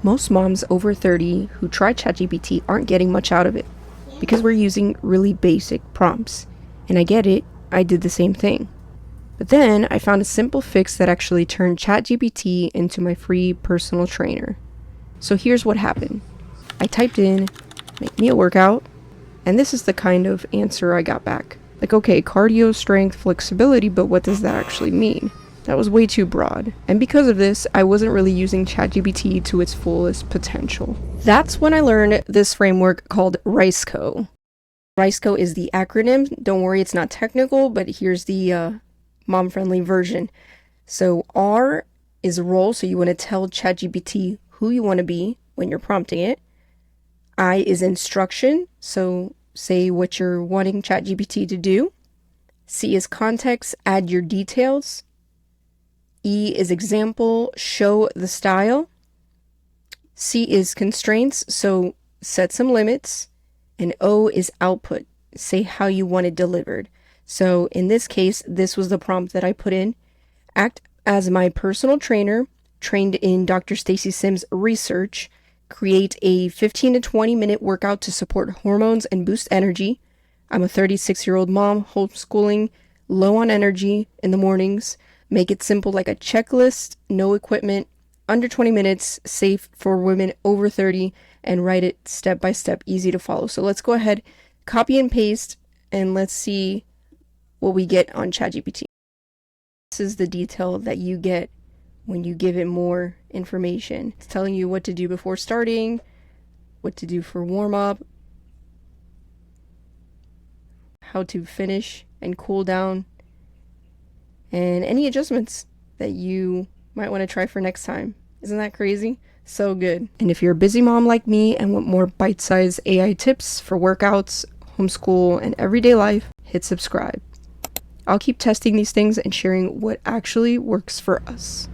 Most moms over 30 who try ChatGPT aren't getting much out of it because we're using really basic prompts. And I get it, I did the same thing. But then I found a simple fix that actually turned ChatGPT into my free personal trainer. So here's what happened. I typed in, make me a workout, and this is the kind of answer I got back. Like, okay, cardio, strength, flexibility, but what does that actually mean? That was way too broad. And because of this, I wasn't really using ChatGPT to its fullest potential. That's when I learned this framework called RICECO. RICECO is the acronym. Don't worry, it's not technical, but here's the mom-friendly version. So R is role, so you want to tell ChatGPT who you want to be when you're prompting it. I is instruction, so say what you're wanting ChatGPT to do. C is context, add your details. E is example, show the style. C is constraints, so set some limits. And O is output, say how you want it delivered. So in this case, this was the prompt that I put in. Act as my personal trainer, trained in Dr. Stacy Sims' research. Create a 15 to 20 minute workout to support hormones and boost energy. I'm a 36-year-old mom, homeschooling, low on energy in the mornings. Make it simple like a checklist, no equipment, under 20 minutes, safe for women over 30, and write it step by step, easy to follow. So let's go ahead, copy and paste, and let's see what we get on ChatGPT. This is the detail that you get when you give it more information. It's telling you what to do before starting, what to do for warm-up, how to finish and cool down, and any adjustments that you might want to try for next time. Isn't that crazy? So good. And if you're a busy mom like me and want more bite-sized AI tips for workouts, homeschool, and everyday life, hit subscribe. I'll keep testing these things and sharing what actually works for us.